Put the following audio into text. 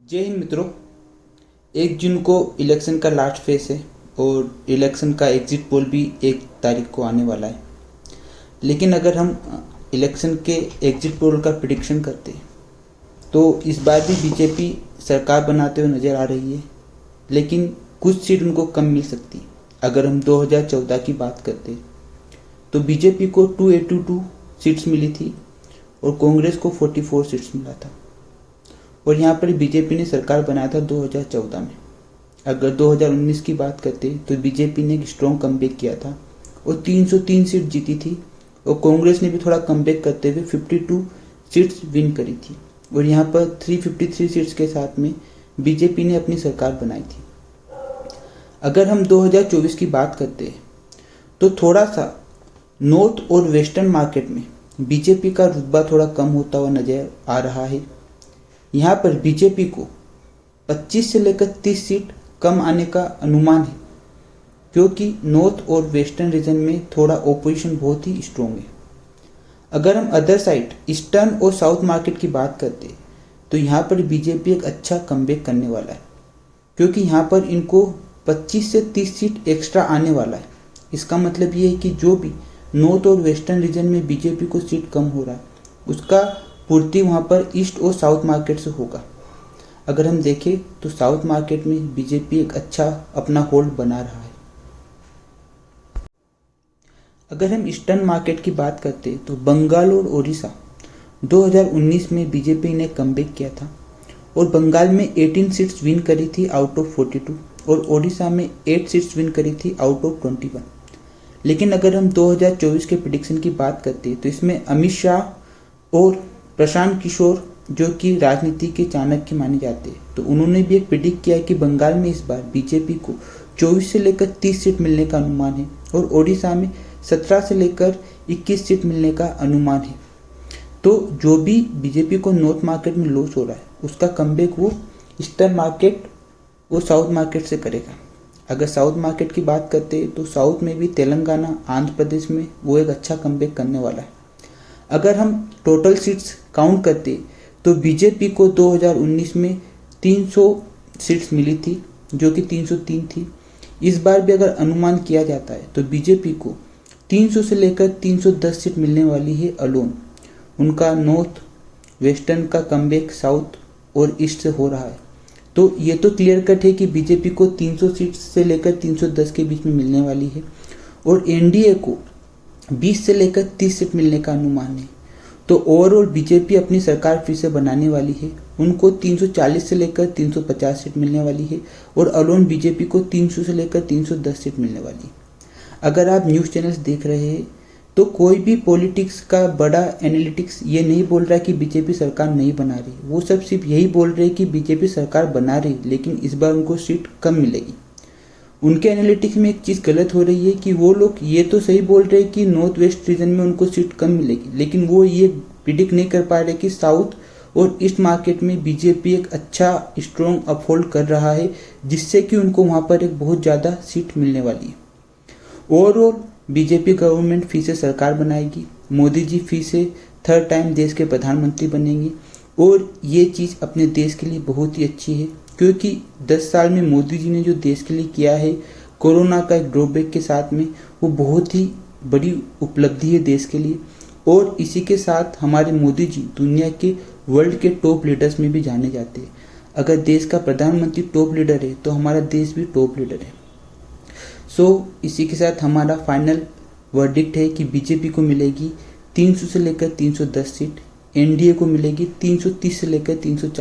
जय हिंद मित्रों। 1 जून को इलेक्शन का लास्ट फेस है और इलेक्शन का एग्जिट पोल भी 1 तारीख को आने वाला है। लेकिन अगर हम इलेक्शन के एग्जिट पोल का प्रिडिक्शन करते हैं तो इस बार भी बीजेपी सरकार बनाते हुए नज़र आ रही है, लेकिन कुछ सीट उनको कम मिल सकती है। अगर हम 2014 की बात करते तो बीजेपी को 282 सीट्स मिली थी और कांग्रेस को 44 सीट्स मिला था, और यहाँ पर बीजेपी ने सरकार बनाया था 2014 में। अगर 2019 की बात करते तो बीजेपी ने एक स्ट्रॉन्ग कमबैक किया था और 303 सीट जीती थी, और कांग्रेस ने भी थोड़ा कमबैक करते हुए 52 सीट्स विन करी थी, और यहाँ पर 353 सीट्स के साथ में बीजेपी ने अपनी सरकार बनाई थी। अगर हम 2024 की बात करते हैं तो थोड़ा सा नॉर्थ और वेस्टर्न मार्केट में बीजेपी का रुतबा थोड़ा कम होता हुआ नजर आ रहा है। यहाँ पर बीजेपी को 25 से लेकर 30 सीट कम आने का अनुमान है, क्योंकि नॉर्थ और वेस्टर्न रीजन में थोड़ा ओपोजिशन बहुत ही स्ट्रॉन्ग है। अगर हम अदर साइड ईस्टर्न और साउथ मार्केट की बात करते हैं तो यहाँ पर बीजेपी एक अच्छा कमबैक करने वाला है, क्योंकि यहाँ पर इनको 25 से 30 सीट एक्स्ट्रा आने वाला है। इसका मतलब ये है कि जो भी नॉर्थ और वेस्टर्न रीजन में बीजेपी को सीट कम हो रहा है उसका पूर्ति वहाँ पर ईस्ट और साउथ मार्केट से होगा। अगर हम देखें तो साउथ मार्केट में बीजेपी एक अच्छा अपना होल्ड बना रहा है। अगर हम ईस्टर्न मार्केट की बात करते तो बंगाल और ओडिशा 2019 में बीजेपी ने कमबैक किया था, और बंगाल में 18 सीट्स विन करी थी आउट ऑफ 42, और ओडिशा में 8 सीट्स विन करी थी आउट ऑफ 21। लेकिन अगर हम 2024 के प्रिडिक्शन की बात करते तो इसमें अमित शाह और प्रशांत किशोर, जो कि राजनीति के चाणक्य माने जाते हैं, तो उन्होंने भी एक प्रिडिक्ट किया है कि बंगाल में इस बार बीजेपी को 24 से लेकर 30 सीट मिलने का अनुमान है, और ओडिशा में 17 से लेकर 21 सीट मिलने का अनुमान है। तो जो भी बीजेपी को नॉर्थ मार्केट में लॉस हो रहा है उसका कमबैक वो ईस्टर्न मार्केट और साउथ मार्केट से करेगा। अगर साउथ मार्केट की बात करते तो साउथ में भी तेलंगाना, आंध्र प्रदेश में वो एक अच्छा कमबैक करने वाला है। अगर हम टोटल सीट्स काउंट करते तो बीजेपी को 2019 में 300 सीट्स मिली थी, जो कि 303 थी। इस बार भी अगर अनुमान किया जाता है तो बीजेपी को 300 से लेकर 310 सीट मिलने वाली है अलोन। उनका नॉर्थ वेस्टर्न का कमबैक साउथ और ईस्ट से हो रहा है, तो ये तो क्लियर कट है कि बीजेपी को 300 सीट से लेकर 310 के बीच में मिलने वाली है, और एनडीए को 20 से लेकर 30 सीट मिलने का अनुमान है। तो ओवरऑल बीजेपी अपनी सरकार फिर से बनाने वाली है। उनको 340 से लेकर 350 सीट मिलने वाली है, और अलोन बीजेपी को 300 से लेकर 310 सीट मिलने वाली है। अगर आप न्यूज़ चैनल्स देख रहे हैं तो कोई भी पॉलिटिक्स का बड़ा एनालिटिक्स ये नहीं बोल रहा कि बीजेपी सरकार नहीं बना रही, वो सब सिर्फ यही बोल रहे कि बीजेपी सरकार बना रही, लेकिन इस बार उनको सीट कम मिलेगी। उनके एनालिटिक्स में एक चीज़ गलत हो रही है कि वो लोग ये तो सही बोल रहे हैं कि नॉर्थ वेस्ट रीजन में उनको सीट कम मिलेगी, लेकिन वो ये प्रिडिक्ट नहीं कर पा रहे कि साउथ और ईस्ट मार्केट में बीजेपी एक अच्छा स्ट्रॉन्ग अपहोल्ड कर रहा है, जिससे कि उनको वहाँ पर एक बहुत ज़्यादा सीट मिलने वाली है। ओवरऑल बीजेपी गवर्नमेंट फिर से सरकार बनाएगी, मोदी जी फिर से 3rd टाइम देश के प्रधानमंत्री बनेंगे, और ये चीज़ अपने देश के लिए बहुत ही अच्छी है, क्योंकि 10 साल में मोदी जी ने जो देश के लिए किया है कोरोना का एक ड्रॉबैक के साथ में, वो बहुत ही बड़ी उपलब्धि है देश के लिए। और इसी के साथ हमारे मोदी जी दुनिया के वर्ल्ड के टॉप लीडर्स में भी जाने जाते हैं। अगर देश का प्रधानमंत्री टॉप लीडर है तो हमारा देश भी टॉप लीडर है। इसी के साथ हमारा फाइनल वर्डिक्ट है कि बीजेपी को मिलेगी 300 से लेकर 310 सीट, एनडीए को मिलेगी 330 से लेकर 340